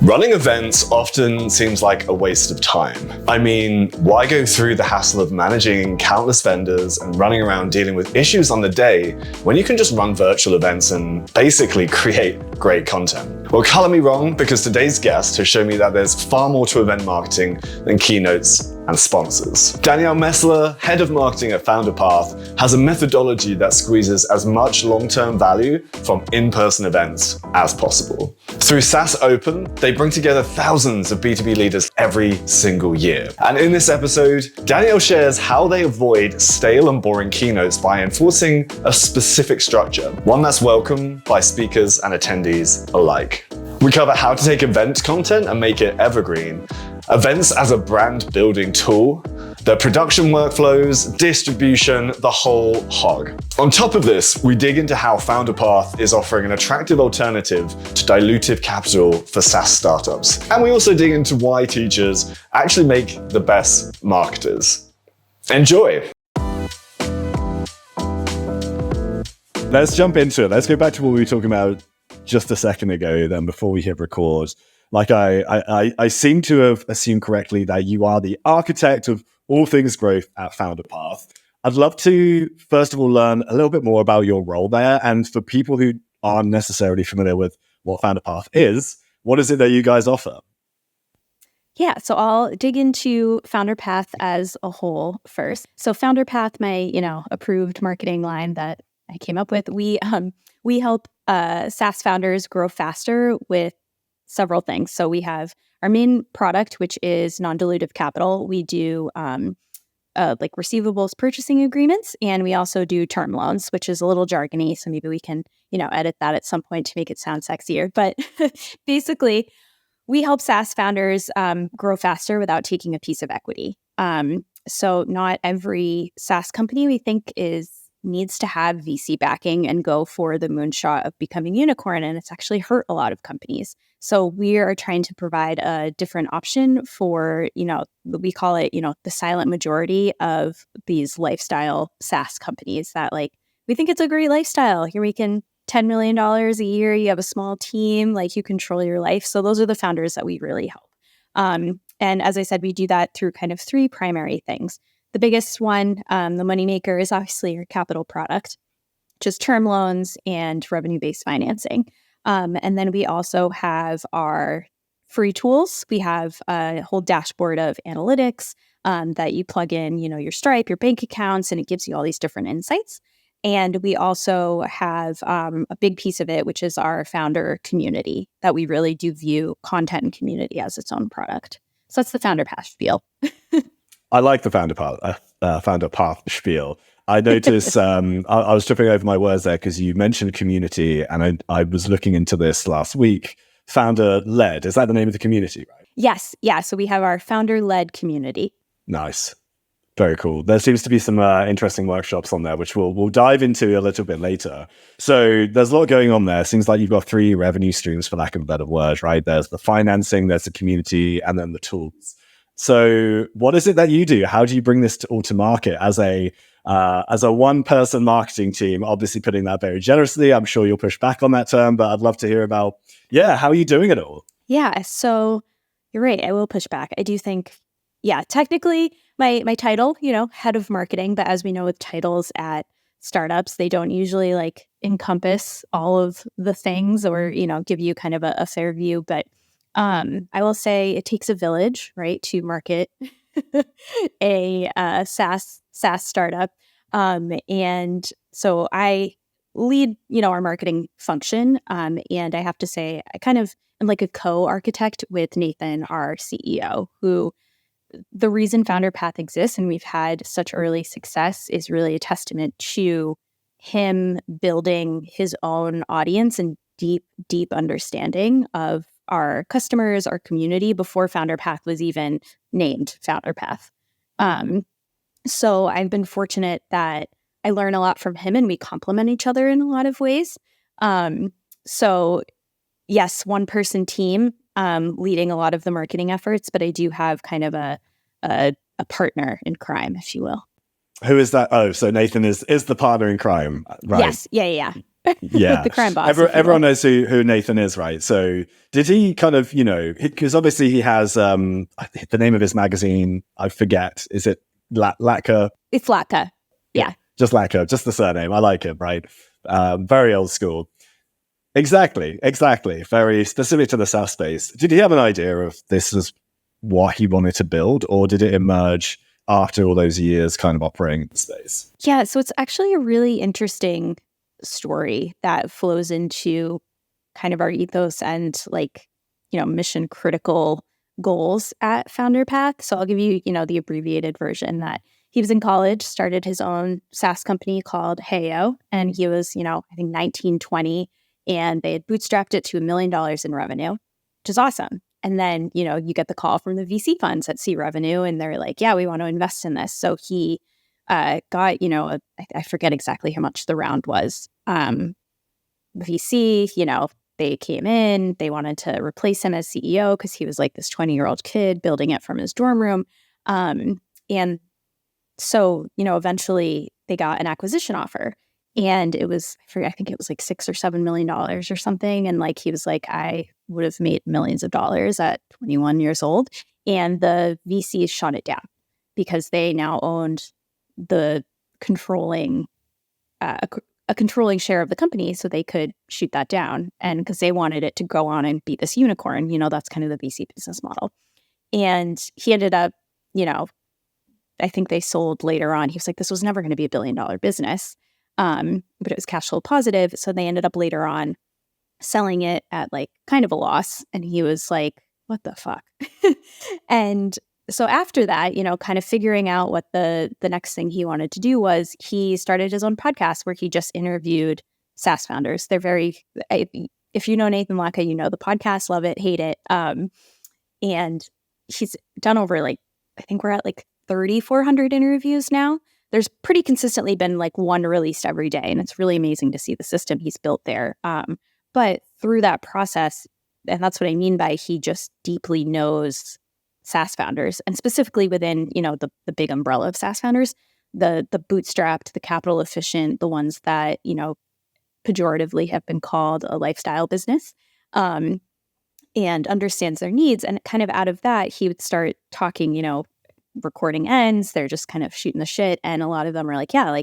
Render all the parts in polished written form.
Running events often seems like a waste of time. I mean, why go through the hassle of managing countless vendors and running around dealing with issues on the day when you can just run virtual events and basically create great content? Well, color me wrong, because today's guest has shown me that there's far more to event marketing than keynotes and sponsors. Danielle Messler, head of marketing at Founderpath, has a methodology that squeezes as much long-term value from in-person events as possible. Through SaaS Open, they bring together thousands of B2B leaders every single year. And in this episode, Danielle shares how they avoid stale and boring keynotes by enforcing a specific structure, one that's welcome by speakers and attendees alike. We cover how to take event content and make it evergreen, events as a brand building tool, the production workflows, distribution, the whole hog. On top of this, we dig into how Founderpath is offering an attractive alternative to dilutive capital for SaaS startups. And we also dig into why teachers actually make the best marketers. Enjoy. Let's jump into it. Let's go back to what we were talking about just a second ago, then before we hit record. Like I seem to have assumed correctly that you are the architect of all things growth at Founderpath. I'd love to, first of all, learn a little bit more about your role there. And for people who aren't necessarily familiar with what Founderpath is, what is it that you guys offer? Yeah, so I'll dig into Founderpath as a whole first. So Founderpath, my approved marketing line that I came up with, we help SaaS founders grow faster with several things. So we have our main product, which is non-dilutive capital. We do like receivables purchasing agreements, and we also do term loans, which is a little jargony. So maybe we can, edit that at some point to make it sound sexier. But basically, we help SaaS founders grow faster without taking a piece of equity. So not every SaaS company we think needs to have VC backing and go for the moonshot of becoming unicorn, and it's actually hurt a lot of companies. So we are trying to provide a different option for, we call it, the silent majority of these lifestyle SaaS companies that we think it's a great lifestyle. You're making $10 million a year, you have a small team, you control your life. So those are the founders that we really help. And as I said, we do that through kind of three primary things. The biggest one, the moneymaker, is obviously your capital product, just term loans and revenue-based financing. And then we also have our free tools. We have a whole dashboard of analytics that you plug in, your Stripe, your bank accounts, and it gives you all these different insights. And we also have a big piece of it, which is our founder community, that we really do view content and community as its own product. So that's the Founderpath spiel. I like the Founderpath spiel. I noticed, I was tripping over my words there because you mentioned community, and I was looking into this last week. Founder-led, is that the name of the community, right? Yes. Yeah. So we have our founder-led community. Nice. Very cool. There seems to be some interesting workshops on there, which we'll dive into a little bit later. So there's a lot going on there. Seems like you've got three revenue streams, for lack of a better word, right? There's the financing, there's the community, and then the tools. So what is it that you do? How do you bring this all to market as a one-person marketing team? Obviously putting that very generously. I'm sure you'll push back on that term, but I'd love to hear about, how are you doing it all? Yeah, so you're right. I will push back. I do think, technically my title, head of marketing, but as we know with titles at startups, they don't usually encompass all of the things or, give you kind of a fair view. But I will say it takes a village, right, to market a SaaS startup. And so I lead, our marketing function. And I have to say, I kind of am like a co-architect with Nathan, our CEO, who the reason Founderpath exists and we've had such early success is really a testament to him building his own audience and deep, deep understanding of our customers, our community, before Founderpath was even named Founderpath. So I've been fortunate that I learn a lot from him and we complement each other in a lot of ways. So yes, one person team leading a lot of the marketing efforts, but I do have kind of a partner in crime, if you will. Who is that? Oh, so Nathan is the partner in crime, right? Yes. Yeah. Yeah. The crime boss. Everyone knows who Nathan is, right? So did he kind of, because obviously he has the name of his magazine, I forget. Is it Latka? It's Latka. Yeah. Just Latka, just the surname. I like it, right? Very old school. Exactly. Very specific to the SaaS space. Did he have an idea of this was what he wanted to build, or did it emerge after all those years kind of operating in the space? Yeah, so it's actually a really interesting story that flows into kind of our ethos and mission critical goals at Founderpath. So I'll give you, the abbreviated version that he was in college, started his own SaaS company called Heyo, and he was, I think 19, 20, and they had bootstrapped it to $1 million in revenue, which is awesome. And then, you get the call from the VC funds at C Revenue, and they're like, yeah, we want to invest in this. So he got, I forget exactly how much the round was. VC, they came in, they wanted to replace him as CEO because he was like this 20-year-old kid building it from his dorm room. And so, eventually they got an acquisition offer. And it was, I think it was like $6 or $7 million or something. And he was like, I would have made millions of dollars at 21 years old. And the VCs shut it down because they now owned the controlling, a controlling share of the company, so they could shoot that down. And because they wanted it to go on and be this unicorn, that's kind of the VC business model. And he ended up, I think they sold later on. He was like, this was never going to be $1 billion business. But it was cash flow positive. So they ended up later on selling it at kind of a loss. And he was like, what the fuck? And so after that, kind of figuring out what the next thing he wanted to do was, he started his own podcast where he just interviewed SaaS founders. They're if you know Nathan Latka, the podcast, love it, hate it. And he's done over I think we're at 3,400 interviews now. There's pretty consistently been one released every day. And it's really amazing to see the system he's built there. But through that process, and that's what I mean by he just deeply knows SaaS founders, and specifically within, the big umbrella of SaaS founders, the bootstrapped, the capital efficient, the ones that, pejoratively have been called a lifestyle business, and understands their needs. And kind of out of that, he would start talking, recording ends, they're just kind of shooting the shit. And a lot of them are like, yeah,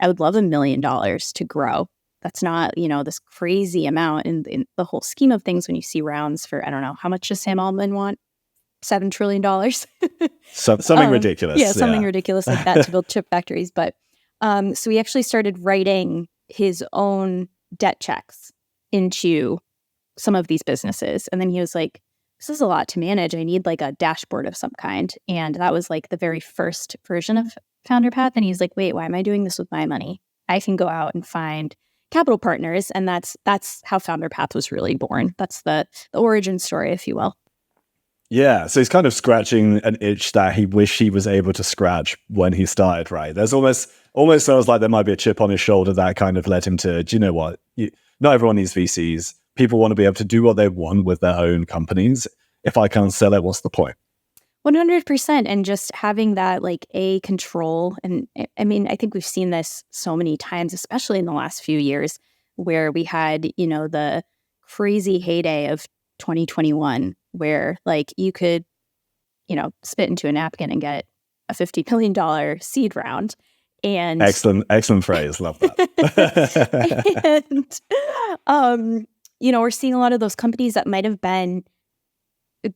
I would love $1 million to grow. That's not, this crazy amount in the whole scheme of things when you see rounds for, I don't know, how much does Sam Altman want? $7 trillion. Something ridiculous. Yeah, something ridiculous like that to build chip factories. But so he actually started writing his own debt checks into some of these businesses. And then he was like, this is a lot to manage. I need a dashboard of some kind. And that was the very first version of Founderpath. And he's like, wait, why am I doing this with my money? I can go out and find capital partners. And that's how Founderpath was really born. That's the origin story, if you will. Yeah, so he's kind of scratching an itch that he wished he was able to scratch when he started, right? There's almost sounds like there might be a chip on his shoulder that kind of led him to, do you know what? Not everyone needs VCs. People want to be able to do what they want with their own companies. If I can't sell it, what's the point? 100%. And just having that a control. And I mean, I think we've seen this so many times, especially in the last few years, where we had, the crazy heyday of 2021, where you could, spit into a napkin and get a $50 million seed round. And excellent phrase. Love that. And, we're seeing a lot of those companies that might have been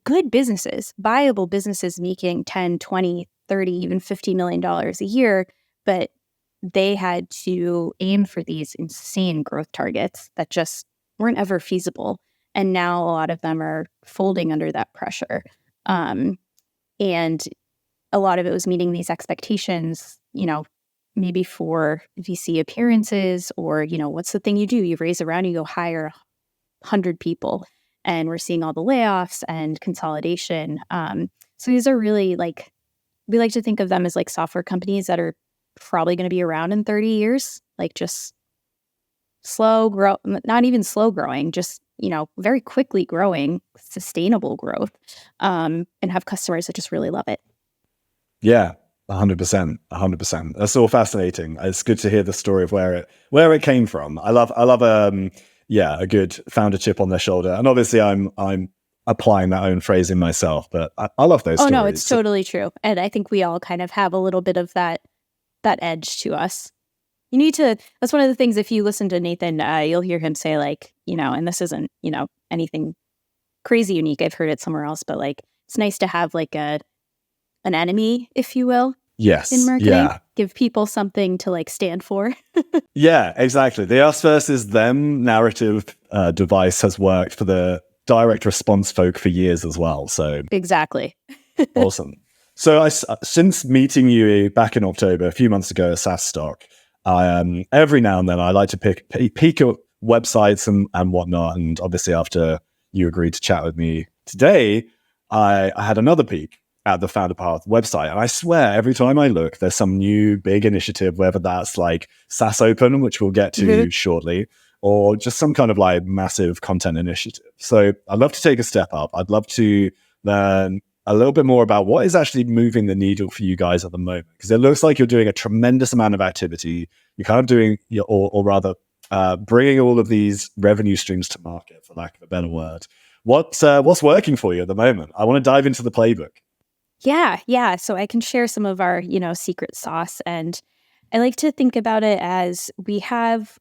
good businesses, viable businesses making 10, 20, 30, even $50 million a year, but they had to aim for these insane growth targets that just weren't ever feasible. And now a lot of them are folding under that pressure. And a lot of it was meeting these expectations, maybe for VC appearances or, what's the thing you do? You raise a round, you go hire 100 people. And we're seeing all the layoffs and consolidation. So these are really we like to think of them as software companies that are probably going to be around in 30 years, just slow grow, not even slow growing, just, very quickly growing, sustainable growth, and have customers that just really love it. Yeah. 100%, 100%. That's all fascinating. It's good to hear the story of where it came from. I love a good founder chip on their shoulder. And obviously I'm applying that own phrasing myself, but I love those stories. No, it's totally true. And I think we all kind of have a little bit of that edge to us. You need to, that's one of the things, if you listen to Nathan, you'll hear him say like, and this isn't, anything crazy unique. I've heard it somewhere else, but like, it's nice to have like an enemy, if you will. Yes. In marketing. Yeah. Give people something to like stand for. Yeah, exactly. The us versus them narrative device has worked for the direct response folk for years as well. So exactly. Awesome. So since meeting you back in October, a few months ago, at SaaS Stock, every now and then I like to peek at websites and whatnot. And obviously after you agreed to chat with me today, I had another peek at the Founderpath website. And I swear every time I look, there's some new big initiative, whether that's like SaaS Open, which we'll get to shortly, or just some kind of like massive content initiative. So I'd love to take a step up. I'd love to learn a little bit more about what is actually moving the needle for you guys at the moment, because it looks like you're doing a tremendous amount of activity. You're kind of doing, or rather, bringing all of these revenue streams to market, for lack of a better word. What's working for you at the moment? I want to dive into the playbook. Yeah. So I can share some of our, secret sauce, and I like to think about it as we have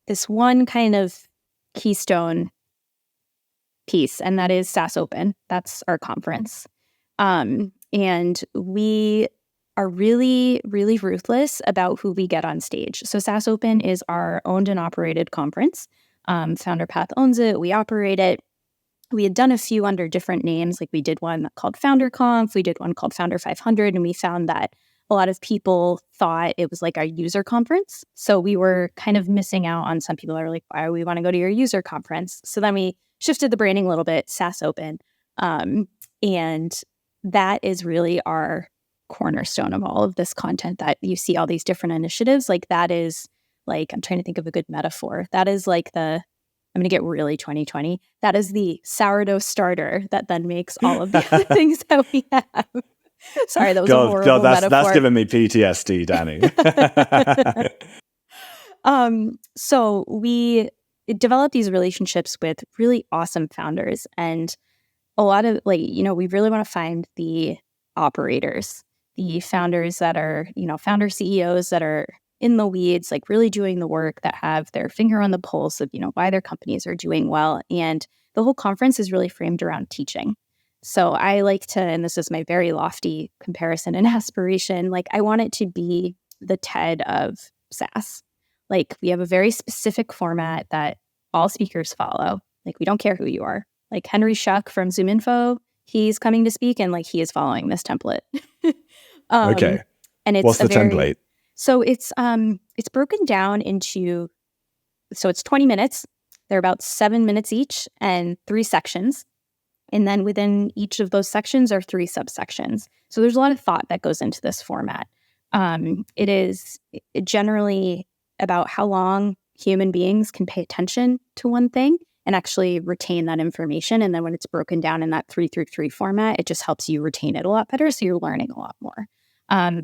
this one kind of keystone piece, and that is SaaS Open. That's our conference. And we are really, really ruthless about who we get on stage. So SaaS Open is our owned and operated conference. Founderpath owns it. We operate it. We had done a few under different names. Like we did one called FounderConf. We did one called Founder 500. And we found that a lot of people thought it was like our user conference. So we were kind of missing out on some people that are like, why do we want to go to your user conference? So then we shifted the branding a little bit, SaaS Open. And that is really our cornerstone of all of this content that you see, all these different initiatives. Like that is like, I'm trying to think of a good metaphor. That is like I'm going to get really 2020. That is the sourdough starter that then makes all of the other things that we have. Sorry, that was a horrible metaphor. That's giving me PTSD, Danny. So we develop these relationships with really awesome founders, and a lot of we really want to find the operators, the founders that are, founder CEOs that are in the weeds, like really doing the work, that have their finger on the pulse of, why their companies are doing well. And the whole conference is really framed around teaching. So I like to, and this is my very lofty comparison and aspiration, like I want it to be the TED of SaaS. Like we have a very specific format that all speakers follow. Like we don't care who you are. Like Henry Schuck from ZoomInfo, he's coming to speak and like he is following this template. Okay. And it's what's the template? So it's broken down into, so it's 20 minutes. They're about 7 minutes each and 3 sections. And then within each of those sections are 3 subsections. So there's a lot of thought that goes into this format. It is generally about how long human beings can pay attention to one thing and actually retain that information. And then when it's broken down in that 3-3-3 format, it just helps you retain it a lot better. So you're learning a lot more.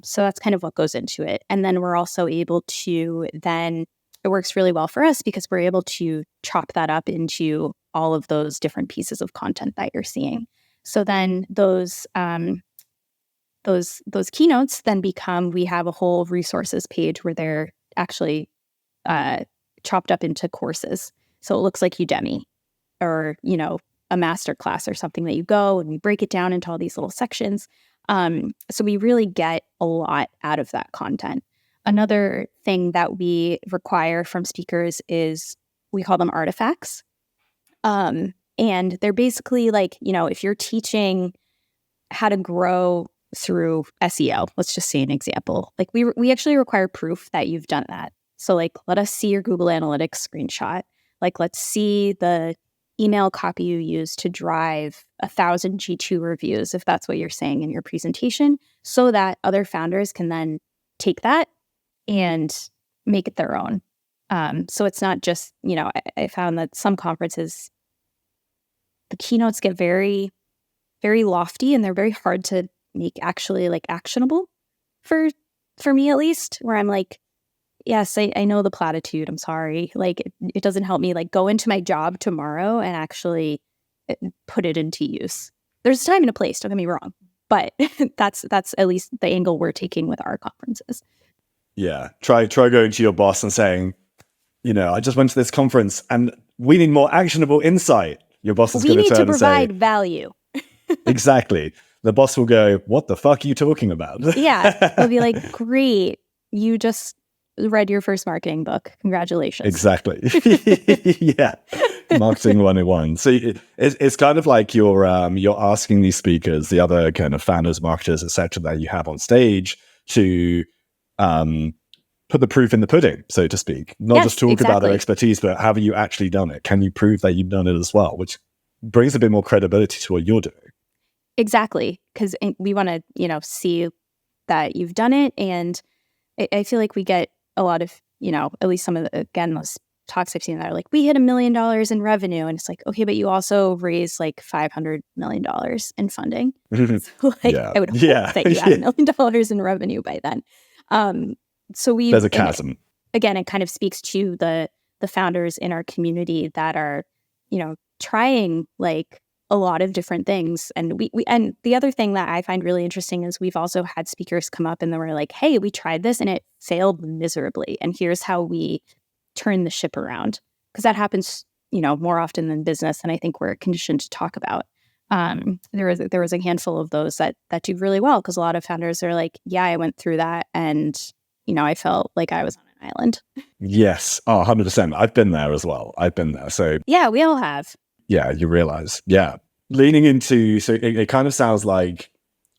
So that's kind of what goes into it. And then we're also able to then, it works really well for us because we're able to chop that up into all of those different pieces of content that you're seeing. So then those keynotes then become, we have a whole resources page where they're actually chopped up into courses. So it looks like Udemy or, a master class or something that you go, and we break it down into all these little sections. So we really get a lot out of that content. Another thing that we require from speakers is, we call them artifacts. And they're basically like, if you're teaching how to grow through SEO, let's just say an example. Like we actually require proof that you've done that. So like, let us see your Google Analytics screenshot. Like, let's see the email copy you use to drive 1,000 G2 reviews, if that's what you're saying in your presentation, so that other founders can then take that and make it their own. So it's not just, I found that some conferences, the keynotes get very, very lofty and they're very hard to make actually like actionable for me, at least, where I'm like, yes, I know the platitude. I'm sorry. Like it doesn't help me like go into my job tomorrow and actually put it into use. There's a time and a place, don't get me wrong. But that's at least the angle we're taking with our conferences. Yeah. Try going to your boss and saying, I just went to this conference and we need more actionable insight. Your boss is going to turn and say, we need to provide value. Exactly. The boss will go, what the fuck are you talking about? Yeah. They'll be like, great, you just read your first marketing book. Congratulations. Exactly. Yeah. Marketing 101. So it's kind of like you're asking these speakers, the other kind of founders, marketers, etc., that you have on stage to put the proof in the pudding, so to speak. Not just talk about their expertise, but have you actually done it? Can you prove that you've done it as well? Which brings a bit more credibility to what you're doing. Exactly. Because we want to, see that you've done it. And I feel like we get a lot of, at least some of the, again, those talks I've seen that are like, we hit $1 million in revenue. And it's like, okay, but you also raised like $500 million in funding. So I would hope that you had $1 million in revenue by then. So there's a chasm. Again, it kind of speaks to the founders in our community that are, trying like a lot of different things. And we and the other thing that I find really interesting is we've also had speakers come up and they were like, hey, we tried this and it failed miserably. And here's how we turn the ship around. Because that happens, more often than business. And I think we're conditioned to talk about. There was a handful of those that do really well, because a lot of founders are like, yeah, I went through that and I felt like I was on an island. Yes. 100%. I've been there as well. I've been there. So yeah, we all have. Yeah, you realize. Yeah. Leaning into, so it kind of sounds like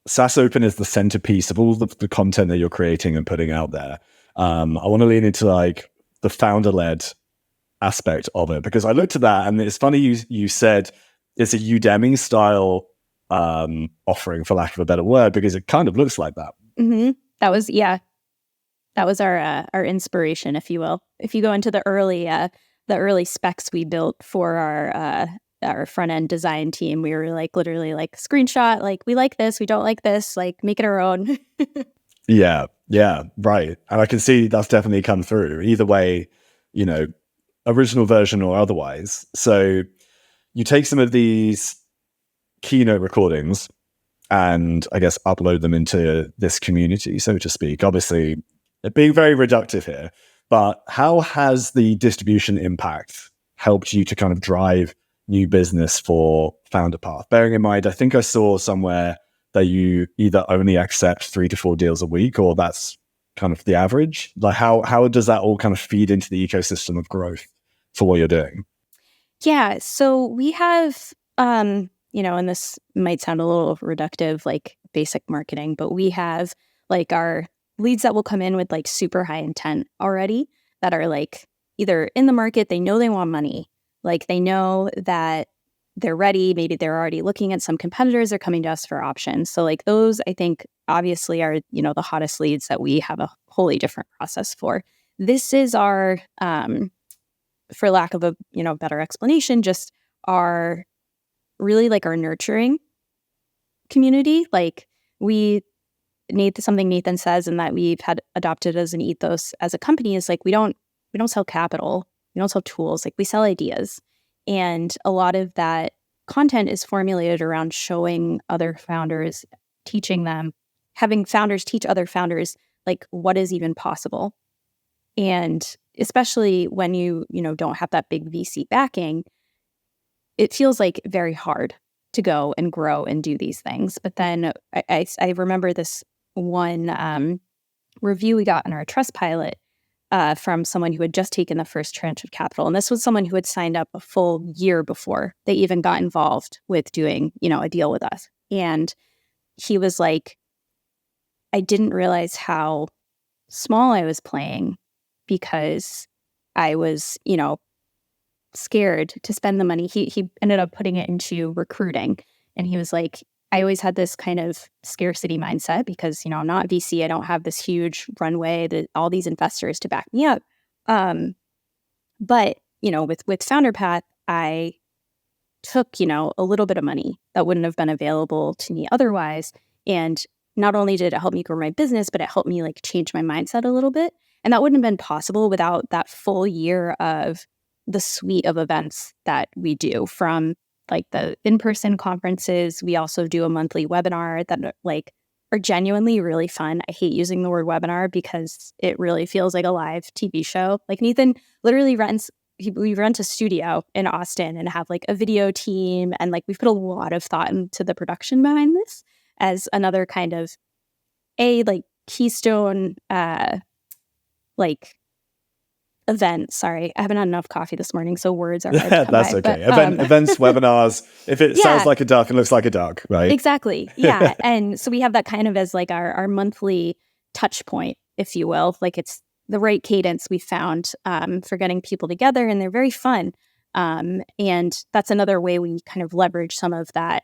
SaaS Open is the centerpiece of all the content that you're creating and putting out there. I want to lean into like the founder-led aspect of it, because I looked at that and it's funny you said it's a Udemy style offering, for lack of a better word, because it kind of looks like that. Mm-hmm. That was our inspiration, if you will. If you go into the early specs we built for our front end design team, we were like literally like screenshot, like we like this, we don't like this, like make it our own. Yeah, right. And I can see that's definitely come through. Either way, original version or otherwise. So you take some of these keynote recordings and I guess upload them into this community, so to speak. Obviously, being very reductive here, but how has the distribution impact helped you to kind of drive new business for Founderpath? Bearing in mind, I think I saw somewhere that you either only accept 3 to 4 deals a week, or that's kind of the average. Like how does that all kind of feed into the ecosystem of growth for what you're doing? Yeah, so we have, and this might sound a little reductive, like basic marketing, but we have like our leads that will come in with like super high intent already, that are like either in the market, they know they want money, like they know that they're ready, maybe they're already looking at some competitors, they're coming to us for options. So like those, I think, obviously are, the hottest leads that we have a wholly different process for. This is our, for lack of a, better explanation, just our really like our nurturing community. Like something Nathan says and that we've had adopted as an ethos as a company is like, we don't sell capital, we don't sell tools, like we sell ideas. And a lot of that content is formulated around showing other founders, teaching them, having founders teach other founders like what is even possible. And especially when you don't have that big VC backing, it feels like very hard to go and grow and do these things. But then I remember this one review we got in our Trustpilot from someone who had just taken the first tranche of capital. And this was someone who had signed up a full year before they even got involved with doing, a deal with us. And he was like, I didn't realize how small I was playing because I was, scared to spend the money. He ended up putting it into recruiting. And he was like, I always had this kind of scarcity mindset because, I'm not VC. I don't have this huge runway, all these investors to back me up. But, with Founderpath, I took, a little bit of money that wouldn't have been available to me otherwise And not only did it help me grow my business, but it helped me like change my mindset a little bit. And that wouldn't have been possible without that full year of the suite of events that we do, from like the in-person conferences. We also do a monthly webinar that are genuinely really fun. I hate using the word webinar because it really feels like a live TV show. Like Nathan literally we rent a studio in Austin and have like a video team. And like we've put a lot of thought into the production behind this as another kind of like keystone like event. Sorry, I haven't had enough coffee this morning, so words are hard to come That's by. okay. But, events, webinars. If it sounds like a duck and looks like a duck, right? Exactly. Yeah. And so we have that kind of as like our monthly touch point, if you will. Like it's the right cadence we found for getting people together, and they're very fun. And that's another way we kind of leverage some of that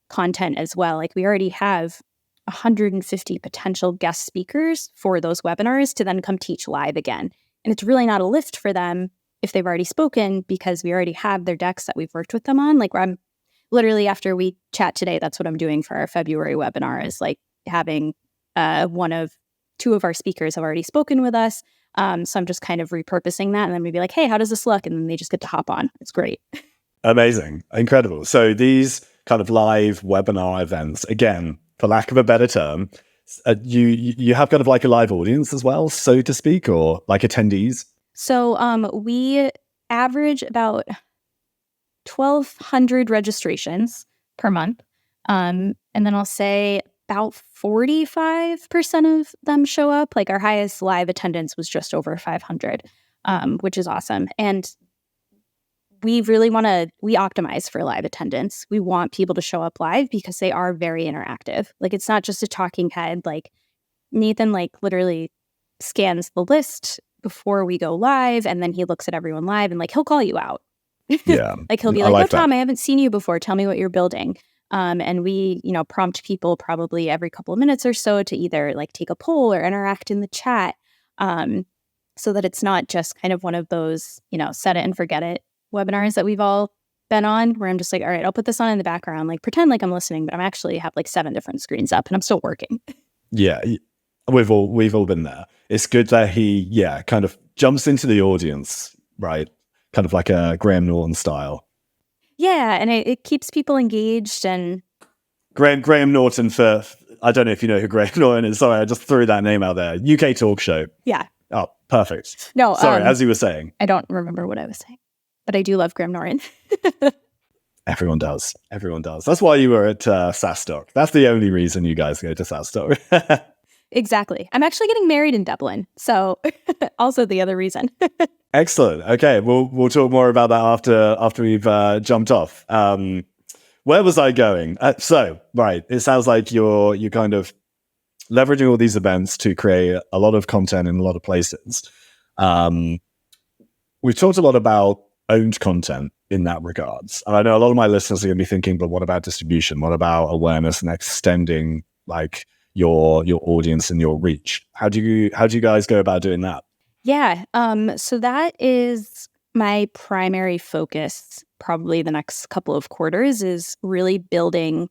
content as well. Like we already have 150 potential guest speakers for those webinars to then come teach live again. And it's really not a lift for them if they've already spoken, because we already have their decks that we've worked with them on. Like I'm literally, after we chat today, that's what I'm doing for our February webinar, is like having two of our speakers have already spoken with us. So I'm just kind of repurposing that, and then we'd be like, hey, how does this look? And then they just get to hop on. It's great. Amazing. Incredible. So these kind of live webinar events, again, for lack of a better term, you have kind of like a live audience as well, so to speak, or like attendees? So we average about 1,200 registrations per month. And then I'll say about 45% of them show up. Like our highest live attendance was just over 500, which is awesome. And we really we optimize for live attendance. We want people to show up live because they are very interactive. Like it's not just a talking head. Like Nathan like literally scans the list before we go live, and then he looks at everyone live, and like he'll call you out. Yeah. Like he'll be like, Tom, I haven't seen you before. Tell me what you're building. And we, prompt people probably every couple of minutes or so to either like take a poll or interact in the chat, so that it's not just kind of one of those, set it and forget it webinars that we've all been on, where I'm just like, all right, I'll put this on in the background, like pretend like I'm listening, but I'm actually have like 7 different screens up and I'm still working. Yeah. We've all been there. It's good that he, kind of jumps into the audience, right? Kind of like a Graham Norton style. Yeah, and it keeps people engaged. And Graham Norton, I don't know if you know who Graham Norton is. Sorry, I just threw that name out there. UK talk show. Yeah. Oh, perfect. No, sorry, as you were saying. I don't remember what I was saying, but I do love Graham Norton. Everyone does. That's why you were at SaaS Doc. That's the only reason you guys go to SaaS Doc. Exactly. I'm actually getting married in Dublin, so also the other reason. Excellent. Okay, we'll talk more about that after we've jumped off. Where was I going? Right, it sounds like you're kind of leveraging all these events to create a lot of content in a lot of places. We've talked a lot about owned content in that regards, and I know a lot of my listeners are going to be thinking, but what about distribution? What about awareness and extending like your audience and your reach? How do you guys go about doing that? Yeah. So that is my primary focus, probably the next couple of quarters, is really building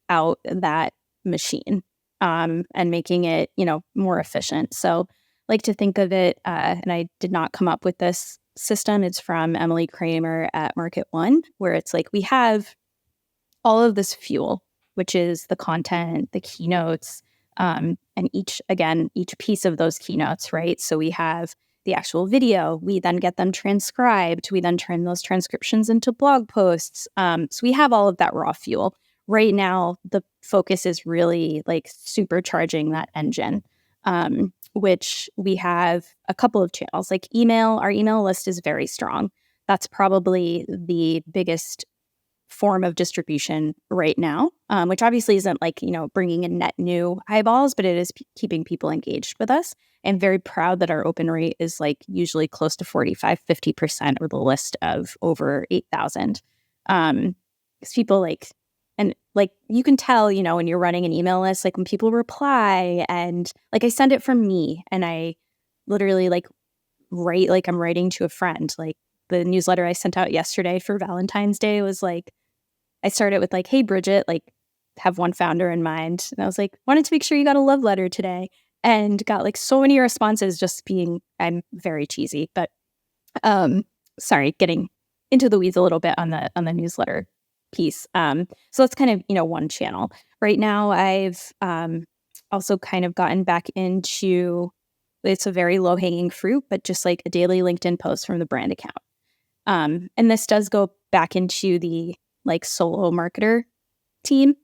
out that machine, and making it, more efficient. So like to think of it, and I did not come up with this system. It's from Emily Kramer at Market One, where it's like we have all of this fuel, which is the content, the keynotes, and each piece of those keynotes, right? So we have the actual video, we then get them transcribed, we then turn those transcriptions into blog posts. So we have all of that raw fuel. Right now, the focus is really like supercharging that engine, which we have a couple of channels. Like email, our email list is very strong. That's probably the biggest form of distribution right now, which obviously isn't like, bringing in net new eyeballs, but it is keeping people engaged with us. I'm very proud that our open rate is like usually close to 45-50% with a list of over 8,000. Because people and you can tell, when you're running an email list, like when people reply, and like I send it from me, and I literally write like I'm writing to a friend. Like the newsletter I sent out yesterday for Valentine's Day was like, I started with like, hey, Bridget, like have one founder in mind. And I was like, wanted to make sure you got a love letter today, and got like so many responses just being, I'm very cheesy, but sorry, getting into the weeds a little bit on the newsletter piece. So that's kind of, one channel. Right now, I've also kind of gotten back into, it's a very low hanging fruit, but just like a daily LinkedIn post from the brand account. And this does go back into the like solo marketer team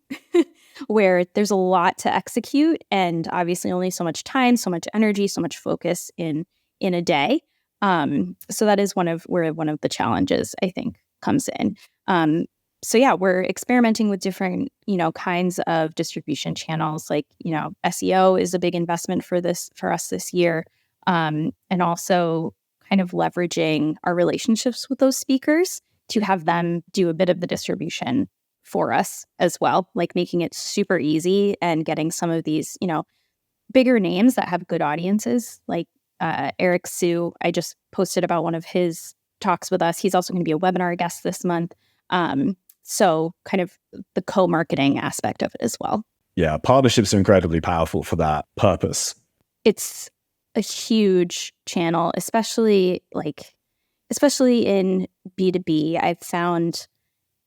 where there's a lot to execute, and obviously only so much time, so much energy, so much focus in a day. So that is where one of the challenges, I think, comes in. So yeah, we're experimenting with different, kinds of distribution channels. Like, SEO is a big investment for us this year. And also kind of leveraging our relationships with those speakers to have them do a bit of the distribution for us as well, like making it super easy and getting some of these, bigger names that have good audiences, like Eric Sue. I just posted about one of his talks with us. He's also going to be a webinar guest this month. So kind of the co-marketing aspect of it as well. Yeah, partnerships are incredibly powerful for that purpose. It's a huge channel, especially in B2B. I've found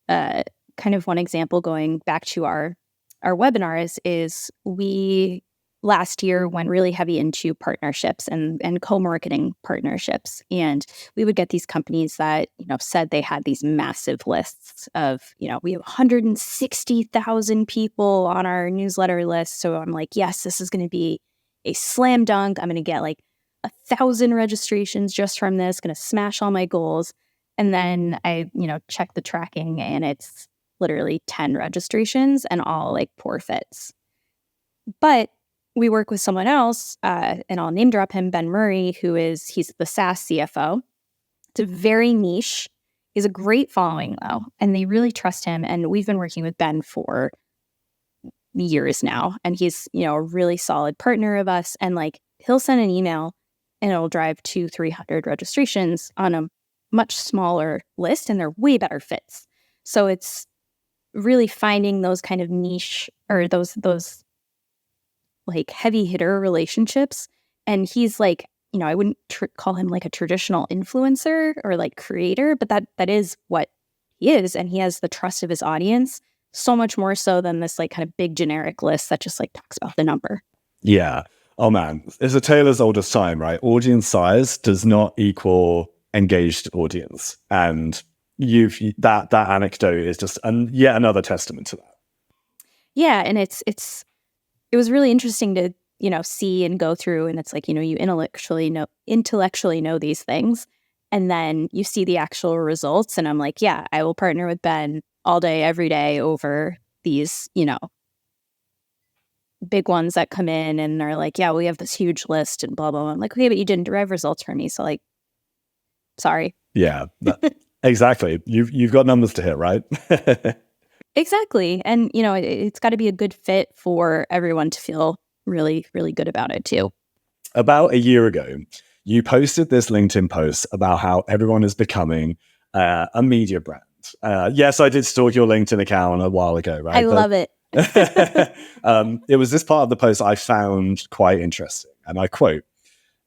kind of one example going back to our webinars is we last year went really heavy into partnerships and co-marketing partnerships. And we would get these companies that, said they had these massive lists of, we have 160,000 people on our newsletter list. So I'm like, yes, this is going to be a slam dunk. I'm going to get like 1,000 registrations just from this, going to smash all my goals. And then I, check the tracking and it's literally 10 registrations and all like poor fits. But we work with someone else, and I'll name drop him, Ben Murray, he's the SaaS CFO. It's a very niche. He has a great following though, and they really trust him. And we've been working with Ben for years now, and he's, a really solid partner of us. And like, he'll send an email and it'll drive 200-300 registrations on a much smaller list, and they're way better fits. So it's really finding those kind of niche or those like heavy hitter relationships. And he's like, I wouldn't call him like a traditional influencer or like creator, but that is what he is. And he has the trust of his audience so much more so than this like kind of big generic list that just like talks about the number. Yeah. Oh man, it's a tale as old as time, right? Audience size does not equal engaged audience. And that anecdote is just yet another testament to that. Yeah. And it was really interesting to, see and go through. And it's like, you intellectually know these things. And then you see the actual results. And I'm like, yeah, I will partner with Ben all day, every day over these, big ones that come in and are like, yeah, we have this huge list and blah, blah, blah. I'm like, okay, but you didn't derive results from me. So like, sorry. Yeah, exactly. You've got numbers to hit, right? Exactly. And, it's got to be a good fit for everyone to feel really, really good about it too. About a year ago, you posted this LinkedIn post about how everyone is becoming a media brand. Yes, I did stalk your LinkedIn account a while ago, right? I love it. It was this part of the post I found quite interesting. And I quote,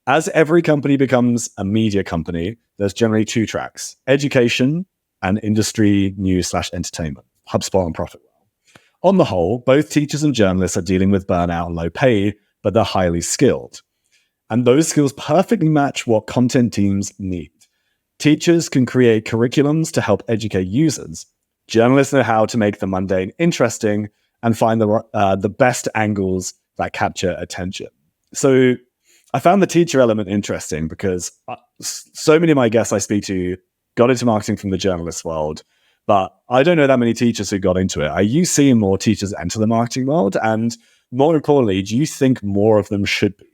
"As every company becomes a media company, there's generally two tracks, education and industry news/entertainment, HubSpot and ProfitWell. On the whole, both teachers and journalists are dealing with burnout and low pay, but they're highly skilled. And those skills perfectly match what content teams need. Teachers can create curriculums to help educate users. Journalists know how to make the mundane interesting and find the best angles that capture attention." So I found the teacher element interesting because so many of my guests I speak to got into marketing from the journalist world, but I don't know that many teachers who got into it. Are you seeing more teachers enter the marketing world? And more importantly, do you think more of them should be?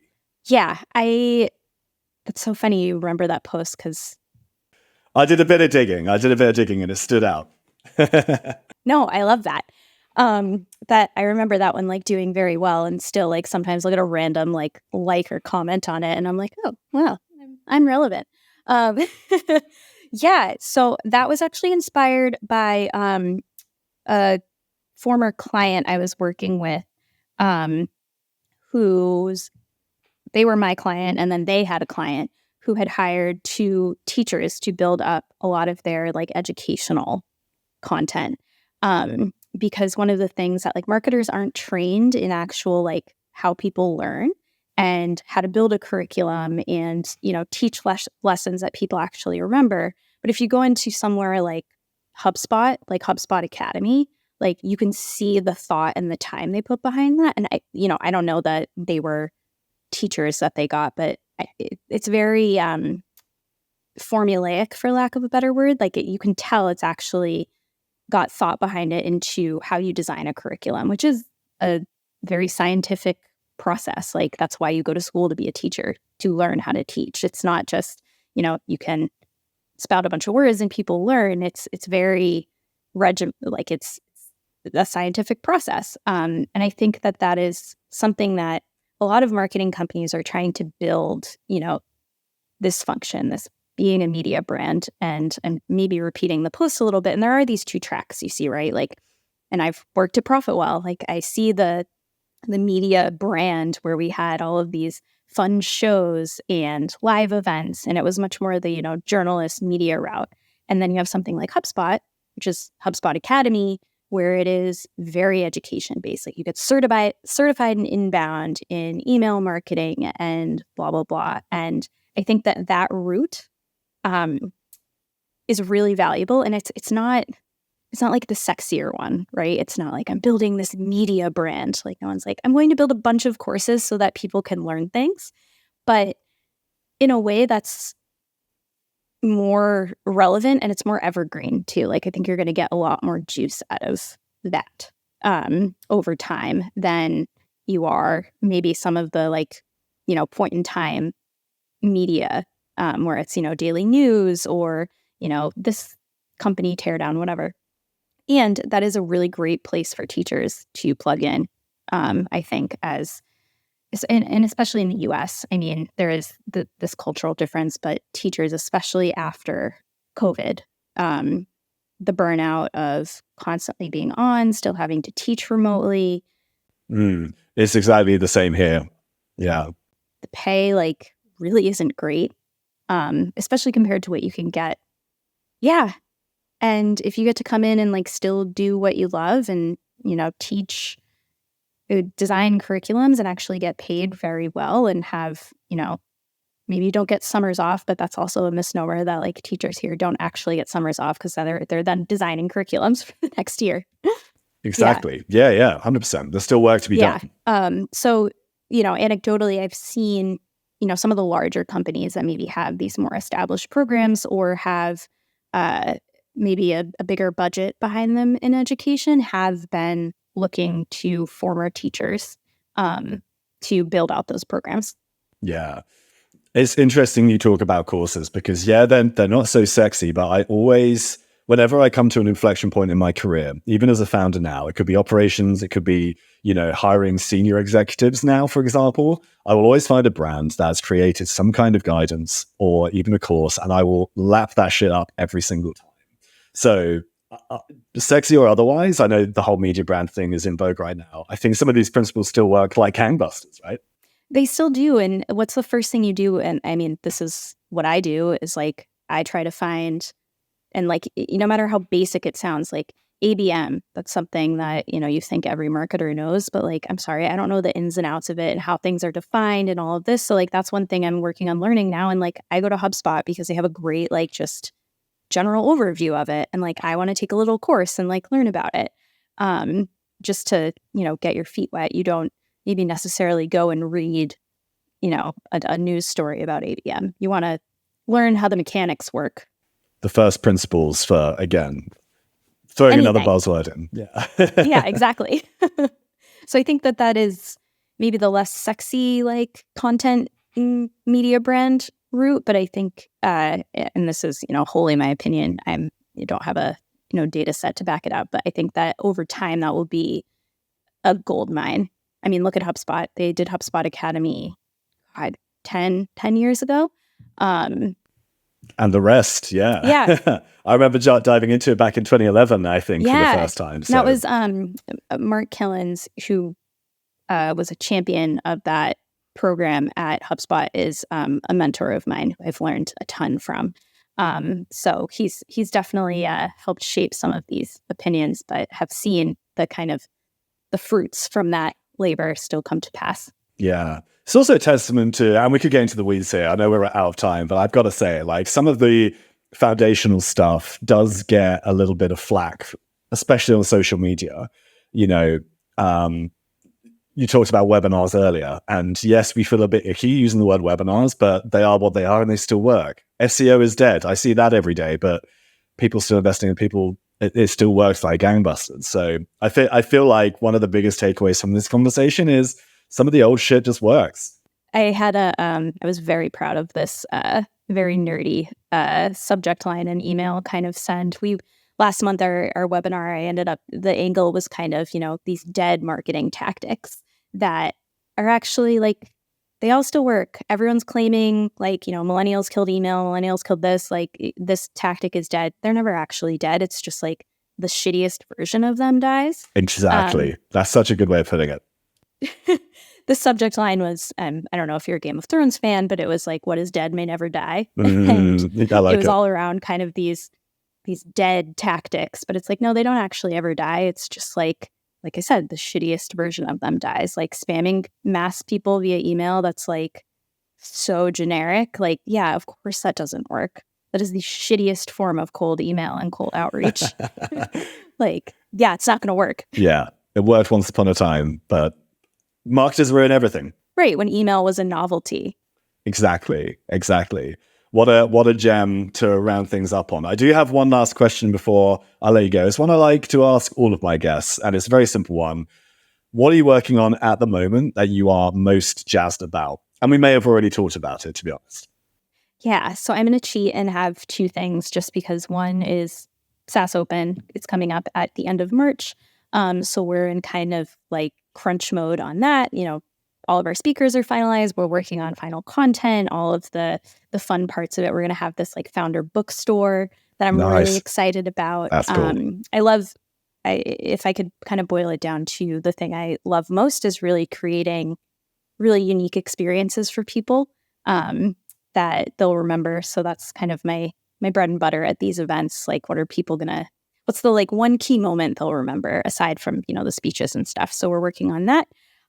Yeah, it's so funny you remember that post because I did a bit of digging and it stood out. No, I love that. That I remember that one like doing very well, and still like sometimes look at a random like or comment on it and I'm like, oh, wow, I'm relevant. Yeah, so that was actually inspired by a former client I was working with, they were my client, and then they had a client who had hired 2 teachers to build up a lot of their like educational content. Because one of the things that like marketers aren't trained in actual like how people learn and how to build a curriculum and, teach lessons that people actually remember. But if you go into somewhere like HubSpot Academy, like you can see the thought and the time they put behind that. And I don't know that they were teachers that they got, but it's very formulaic, for lack of a better word. Like you can tell it's actually got thought behind it into how you design a curriculum, which is a very scientific process. Like that's why you go to school, to be a teacher, to learn how to teach. It's not just, you can spout a bunch of words and people learn. It's very like it's a scientific process. And I think that is something that a lot of marketing companies are trying to build, this function, this being a media brand, and maybe repeating the post a little bit. And there are these 2 tracks you see, right? Like, and I've worked at Profitwell. Like I see the media brand where we had all of these fun shows and live events, and it was much more the, journalist media route. And then you have something like HubSpot, which is HubSpot Academy, where it is very education based. Like you get certified and inbound in email marketing and blah, blah, blah. And I think that route is really valuable. And it's not like the sexier one, right? It's not like I'm building this media brand. Like no one's like, I'm going to build a bunch of courses so that people can learn things. But in a way that's more relevant and it's more evergreen too. Like I think you're going to get a lot more juice out of that over time than you are maybe some of the like, point in time media where it's, daily news or, this company tear down, whatever. And that is a really great place for teachers to plug in, I think, and especially in the US. I mean, there is this cultural difference, but teachers, especially after COVID, the burnout of constantly being on, still having to teach remotely. It's exactly the same here. Yeah. The pay like really isn't great, especially compared to what you can get. Yeah. And if you get to come in and like still do what you love and, teach, design curriculums and actually get paid very well and have, maybe you don't get summers off, but that's also a misnomer that like teachers here don't actually get summers off because they're then designing curriculums for the next year. Exactly. Yeah. 100%. There's still work to be done. So, anecdotally, I've seen, some of the larger companies that maybe have these more established programs or have maybe a bigger budget behind them in education have been looking to former teachers to build out those programs. Yeah. It's interesting you talk about courses because, they're not so sexy, but I always, whenever I come to an inflection point in my career, even as a founder now, it could be operations, it could be, hiring senior executives now, for example, I will always find a brand that's created some kind of guidance or even a course, and I will lap that shit up every single time. So sexy or otherwise, I know the whole media brand thing is in vogue right now. I think some of these principles still work like gangbusters, right? They still do. And what's the first thing you do? And I mean, this is what I do is like, I try to find, and like, no matter how basic it sounds, like ABM, that's something that, you think every marketer knows, but like, I'm sorry, I don't know the ins and outs of it and how things are defined and all of this. So like, that's one thing I'm working on learning now. And like, I go to HubSpot because they have a great, like just general overview of it. And like, I want to take a little course and like learn about it. Just to, get your feet wet. You don't maybe necessarily go and read, a news story about ABM. You want to learn how the mechanics work. The first principles for, again, throwing another buzzword in. Yeah. Yeah, exactly. So I think that is maybe the less sexy, like content media brand route. But I think, and this is, wholly my opinion, you don't have a, data set to back it up. But I think that over time, that will be a gold mine. I mean, look at HubSpot. They did HubSpot Academy, 10 years ago. And the rest, yeah. Yeah. I remember diving into it back in 2011, I think, for the first time. So. That was Mark Killens, who was a champion of that program at HubSpot, is a mentor of mine who I've learned a ton from. So he's definitely helped shape some of these opinions, but have seen the kind of the fruits from that labor still come to pass. Yeah. It's also a testament to, and we could get into the weeds here. I know we're out of time, but I've got to say, like, some of the foundational stuff does get a little bit of flack, especially on social media. You know, you talked about webinars earlier, and yes, we feel a bit icky using the word webinars, but they are what they are and they still work. SEO is dead. I see that every day, but people still investing in people. It still works like gangbusters. So I feel like one of the biggest takeaways from this conversation is some of the old shit just works. I had I was very proud of this very nerdy subject line and email kind of send. Last month, our webinar, I ended up, the angle was kind of, these dead marketing tactics that are actually like, they all still work. Everyone's claiming like, millennials killed email, millennials killed this, like this tactic is dead. They're never actually dead. It's just like the shittiest version of them dies. Exactly. That's such a good way of putting it. The subject line was, I don't know if you're a Game of Thrones fan, but it was like, what is dead may never die. I like it was all around kind of these dead tactics, but it's like, no, they don't actually ever die. It's just like I said, the shittiest version of them dies. Like spamming mass people via email, that's like so generic. Like, yeah, of course that doesn't work. That is the shittiest form of cold email and cold outreach. Like, yeah, it's not going to work. Yeah, it worked once upon a time, but marketers ruin everything. Right, when email was a novelty. Exactly. What a gem to round things up on. I do have one last question before I let you go. It's one I like to ask all of my guests, and it's a very simple one. What are you working on at the moment that you are most jazzed about? And we may have already talked about it, to be honest. Yeah, so I'm going to cheat and have two things, just because one is SaaS Open. It's coming up at the end of March. So we're in kind of like crunch mode on that. All of our speakers are finalized. We're working on final content, all of the fun parts of it. We're going to have this like founder bookstore that I'm really excited about. That's cool. If I could kind of boil it down to the thing I love most is really creating really unique experiences for people that they'll remember. So that's kind of my bread and butter at these events. Like, what's the like one key moment they'll remember aside from, the speeches and stuff. So we're working on that.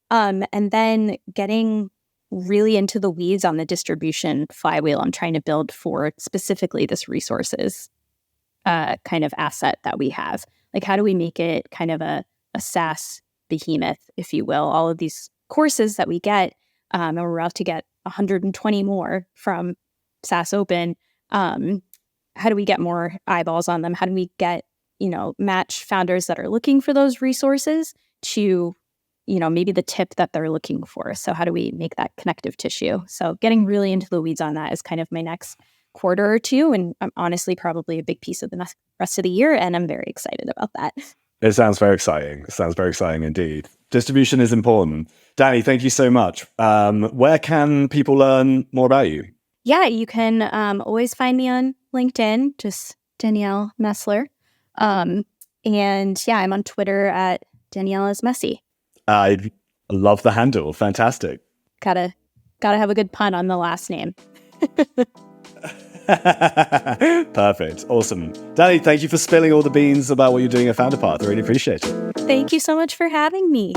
And then getting really into the weeds on the distribution flywheel I'm trying to build for specifically this resources kind of asset that we have. Like, how do we make it kind of a SaaS behemoth, if you will? All of these courses that we get, and we're about to get 120 more from SaaS Open. How do we get more eyeballs on them? How do we get, match founders that are looking for those resources to maybe the tip that they're looking for? So how do we make that connective tissue? So getting really into the weeds on that is kind of my next quarter or two. And I'm honestly probably a big piece of the rest of the year. And I'm very excited about that. It sounds very exciting. It sounds very exciting indeed. Distribution is important. Danny, thank you so much. Where can people learn more about you? Yeah, you can always find me on LinkedIn, just Danielle Messler. And yeah, I'm on Twitter at Danielle is Messy. I love the handle. Fantastic. Gotta have a good pun on the last name. Perfect. Awesome. Danny, thank you for spilling all the beans about what you're doing at Founderpath. I really appreciate it. Thank you so much for having me.